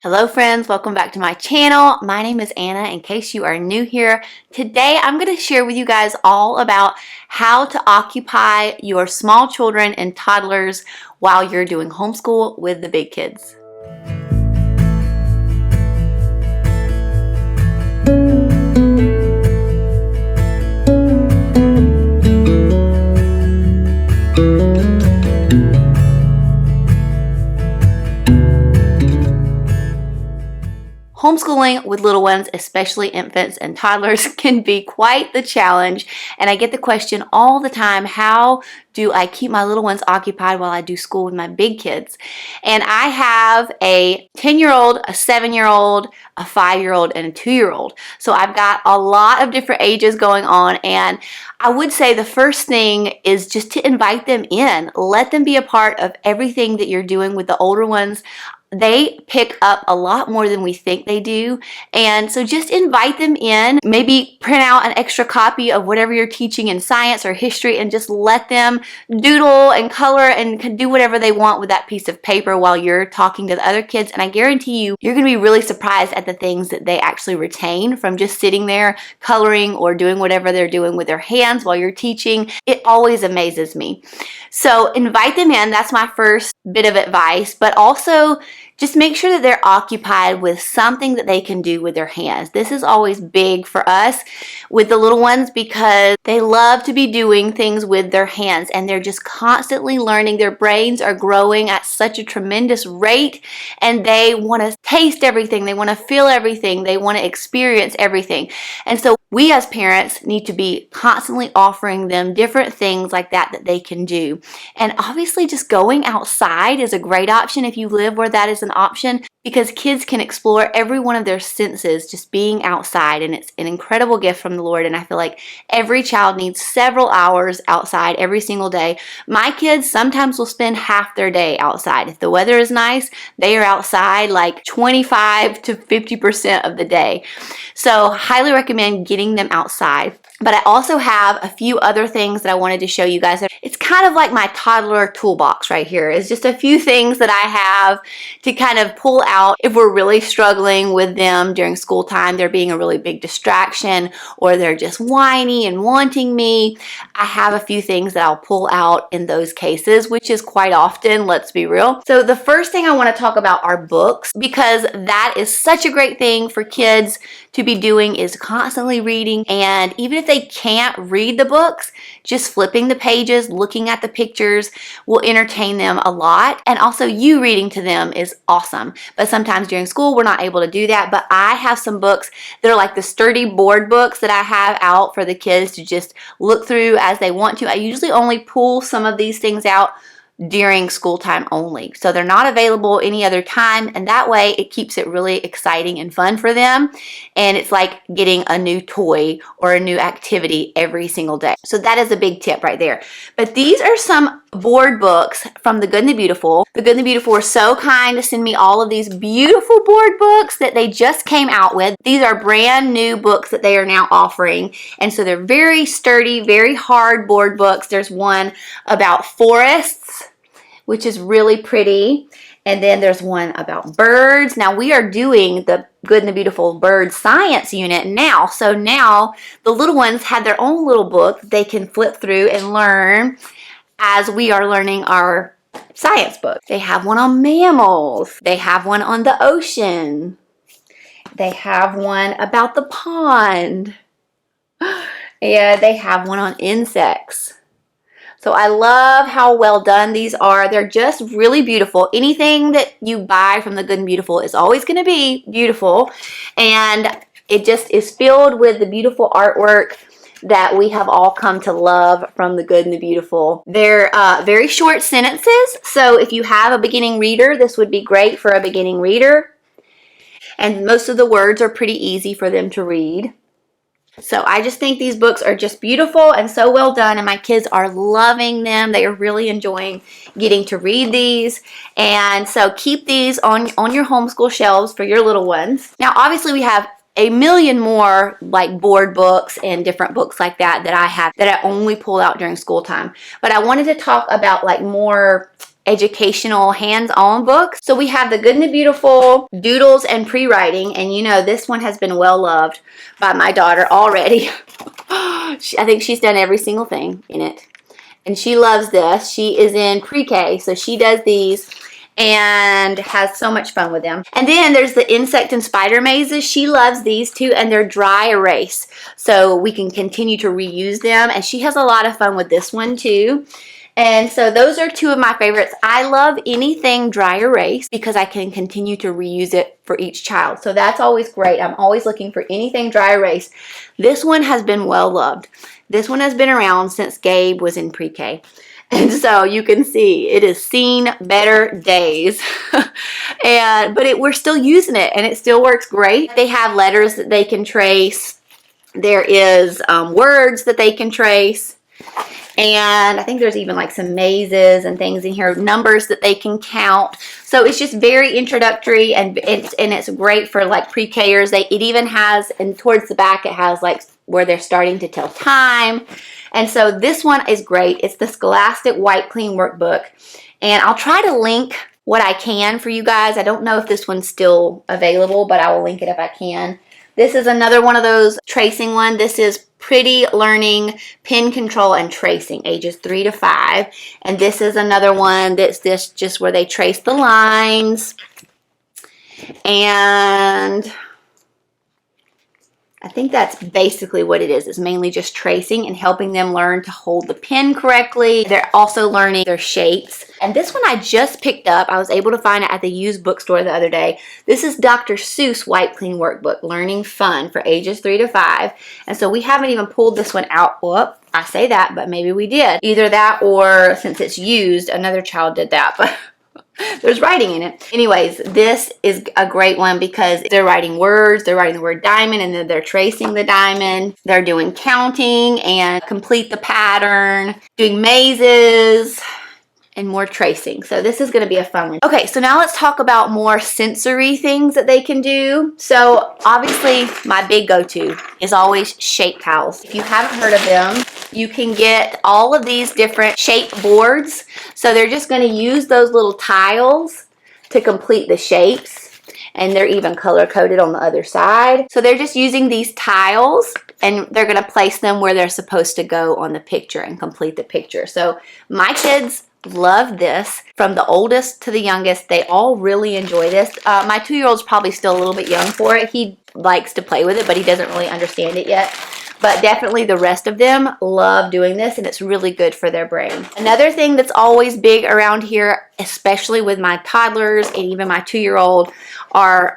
Hello friends, welcome back to my channel. My name is Anna in case you are new here. Today I'm going to share with you guys all about how to occupy your small children and toddlers while you're doing homeschool with the big kids. Homeschooling with little ones, especially infants and toddlers, can be quite the challenge, and I get the question all the time, how do I keep my little ones occupied while I do school with my big kids? And I have a 10-year-old, a 7-year-old, a 5-year-old, and a 2-year-old. So I've got a lot of different ages going on, and I would say the first thing is just to invite them in. Let them be a part of everything that you're doing with the older ones. They pick up a lot more than we think they do, and so just invite them in. Maybe print out an extra copy of whatever you're teaching in science or history and just let them doodle and color and do whatever they want with that piece of paper while you're talking to the other kids, and I guarantee you, you're going to be really surprised at the things that they actually retain from just sitting there coloring or doing whatever they're doing with their hands while you're teaching. It always amazes me. So invite them in. That's my first bit of advice, but also just make sure that they're occupied with something that they can do with their hands. This is always big for us with the little ones because they love to be doing things with their hands and they're just constantly learning. Their brains are growing at such a tremendous rate and they want to taste everything. They want to feel everything. They want to experience everything. And so we as parents need to be constantly offering them different things like that they can do. And obviously just going outside is a great option if you live where that is an option, because kids can explore every one of their senses just being outside, and it's an incredible gift from the Lord. And I feel like every child needs several hours outside every single day. My kids sometimes will spend half their day outside. If the weather is nice, they are outside like 25 to 50% of the day. So highly recommend getting them outside. But I also have a few other things that I wanted to show you guys. It's kind of like my toddler toolbox right here. It's just a few things that I have to kind of pull out if we're really struggling with them during school time. They're being a really big distraction or they're just whiny and wanting me. I have a few things that I'll pull out in those cases, which is quite often, let's be real. So the first thing I want to talk about are books, because that is such a great thing for kids to be doing, is constantly reading. And even if they can't read the books, just flipping the pages, looking at the pictures will entertain them a lot. And also you reading to them is awesome. But sometimes during school, we're not able to do that. But I have some books that are like the sturdy board books that I have out for the kids to just look through as they want to. I usually only pull some of these things out during school time only. So they're not available any other time, and that way it keeps it really exciting and fun for them. And it's like getting a new toy or a new activity every single day. So that is a big tip right there. But these are some board books from The Good and the Beautiful. The Good and the Beautiful were so kind to send me all of these beautiful board books that they just came out with. These are brand new books that they are now offering. And so they're very sturdy, very hard board books. There's one about forests, which is really pretty. And then there's one about birds. Now we are doing the Good and the Beautiful Bird Science Unit now. So now the little ones have their own little book they can flip through and learn as we are learning our science book. They have one on mammals. They have one on the ocean. They have one about the pond. Yeah, they have one on insects. So I love how well done these are. They're just really beautiful. Anything that you buy from The Good and Beautiful is always going to be beautiful. And it just is filled with the beautiful artwork that we have all come to love from The Good and the Beautiful. They're very short sentences. So if you have a beginning reader, this would be great for a beginning reader. And most of the words are pretty easy for them to read. So I just think these books are just beautiful and so well done, and my kids are loving them. They are really enjoying getting to read these. And so keep these on your homeschool shelves for your little ones. Now obviously we have a million more like board books and different books like that I have that I only pull out during school time. But I wanted to talk about like more educational hands-on books. So we have The Good and the Beautiful, Doodles, and Pre-Writing. And you know, this one has been well loved by my daughter already. I think she's done every single thing in it. And she loves this. She is in pre-K, so she does these and has so much fun with them. And then there's the insect and spider mazes. She loves these too, and they're dry erase, so we can continue to reuse them. And she has a lot of fun with this one too. And so those are two of my favorites. I love anything dry erase because I can continue to reuse it for each child. So that's always great. I'm always looking for anything dry erase. This one has been well loved. This one has been around since Gabe was in pre-K. And so you can see it has seen better days. But we're still using it and it still works great. They have letters that they can trace. There is words that they can trace. And I think there's even like some mazes and things in here, numbers that they can count. So it's just very introductory, and it's great for like pre-Kers. It even has, and towards the back it has like where they're starting to tell time. And so this one is great. It's the Scholastic Wipe Clean Workbook. And I'll try to link what I can for you guys. I don't know if this one's still available, but I will link it if I can. This is another one of those tracing one. This is Pretty Learning Pen Control and Tracing, ages 3 to 5. And this is another one that's just where they trace the lines. And I think that's basically what it is. It's mainly just tracing and helping them learn to hold the pen correctly. They're also learning their shapes. And this one I just picked up. I was able to find it at the used bookstore the other day. This is Dr. Seuss Wipe Clean Workbook, Learning Fun for ages 3 to 5. And so we haven't even pulled this one out. Well, I say that, but maybe we did. Either that or since it's used, another child did that. But there's writing in it. Anyways, this is a great one because they're writing words, they're writing the word diamond, and then they're tracing the diamond. They're doing counting and complete the pattern, doing mazes, and more tracing. So this is going to be a fun one. Okay, so now let's talk about more sensory things that they can do. So obviously my big go-to is always shape tiles. If you haven't heard of them, you can get all of these different shape boards. So they're just going to use those little tiles to complete the shapes. And they're even color coded on the other side. So they're just using these tiles and they're going to place them where they're supposed to go on the picture and complete the picture. So my kids love this. From the oldest to the youngest, they all really enjoy this. My 2-year-old's probably still a little bit young for it. He likes to play with it, but he doesn't really understand it yet. But definitely the rest of them love doing this, and it's really good for their brain. Another thing that's always big around here, especially with my toddlers and even my 2-year-old, are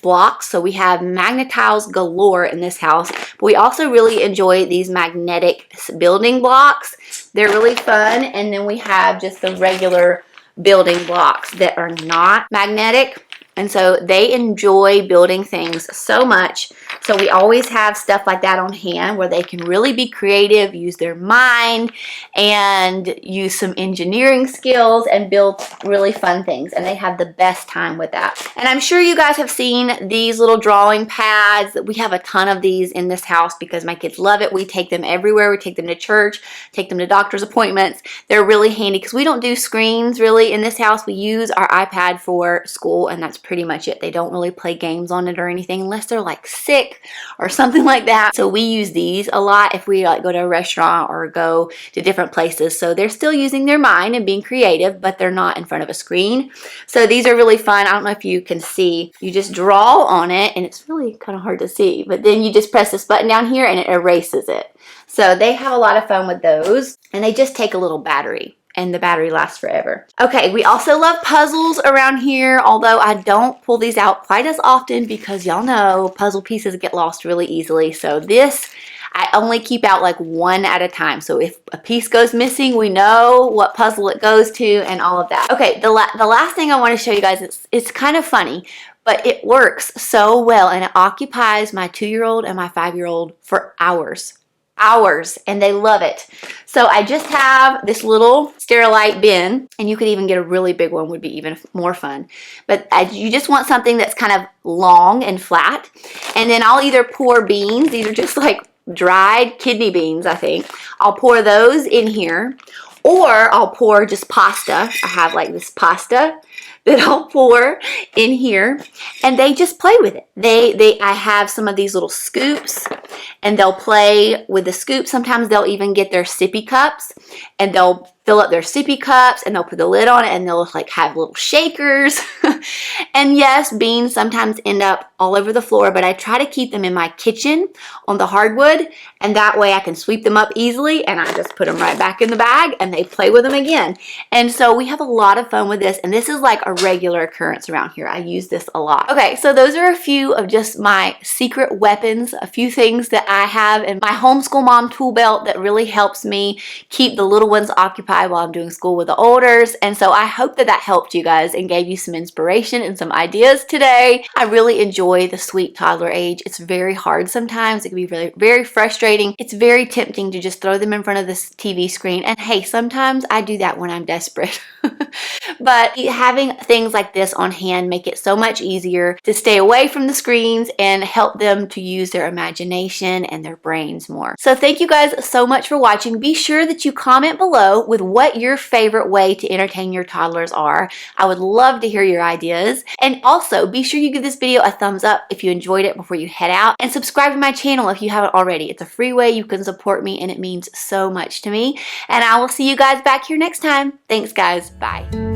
blocks. So we have magnetiles galore in this house, but we also really enjoy these magnetic building blocks. They're really fun. And then we have just the regular building blocks that are not magnetic. And so they enjoy building things so much. So we always have stuff like that on hand where they can really be creative, use their mind, and use some engineering skills and build really fun things. And they have the best time with that. And I'm sure you guys have seen these little drawing pads. We have a ton of these in this house because my kids love it. We take them everywhere. We take them to church, take them to doctor's appointments. They're really handy because we don't do screens really in this house. We use our iPad for school, and that's pretty much it. They don't really play games on it or anything unless they're like sick or something like that. So we use these a lot if we like go to a restaurant or go to different places. So they're still using their mind and being creative, but they're not in front of a screen. So these are really fun. I don't know if you can see. You just draw on it and it's really kind of hard to see, but then you just press this button down here and it erases it. So they have a lot of fun with those, and they just take a little battery. And the battery lasts forever. Okay, we also love puzzles around here, although I don't pull these out quite as often because y'all know puzzle pieces get lost really easily. So this, I only keep out like one at a time. So if a piece goes missing, we know what puzzle it goes to and all of that. Okay, the last thing I want to show you guys, it's kind of funny, but it works so well and it occupies my 2-year-old and my 5-year-old for hours. And they love it. So I just have this little Sterilite bin, and you could even get a really big one, would be even more fun. But you just want something that's kind of long and flat, and then I'll either pour beans. These are just like dried kidney beans, I think. I'll pour those in here, Or I'll pour just pasta. I have like this pasta that I'll pour in here, and they just play with it. I have some of these little scoops, and they'll play with the scoops. Sometimes they'll even get their sippy cups, and they'll fill up their sippy cups, and they'll put the lid on it, and they'll like have little shakers. And yes, beans sometimes end up all over the floor, but I try to keep them in my kitchen on the hardwood, and that way I can sweep them up easily, and I just put them right back in the bag, and they play with them again. And so we have a lot of fun with this, and this is like a regular occurrence around here. I use this a lot. Okay, so those are a few of just my secret weapons, a few things that I have in my homeschool mom tool belt that really helps me keep the little ones occupied while I'm doing school with the olders. And so I hope that that helped you guys and gave you some inspiration and some ideas today. I really enjoy the sweet toddler age. It's very hard sometimes. It can be really very frustrating. It's very tempting to just throw them in front of this TV screen. And hey, sometimes I do that when I'm desperate. But having things like this on hand make it so much easier to stay away from the screens and help them to use their imagination and their brains more. So thank you guys so much for watching. Be sure that you comment below with what your favorite way to entertain your toddlers are. I would love to hear your ideas. And also be sure you give this video a thumbs up if you enjoyed it before you head out, and subscribe to my channel if you haven't already. It's a free way you can support me, and it means so much to me. And I will see you guys back here next time. Thanks guys. Bye.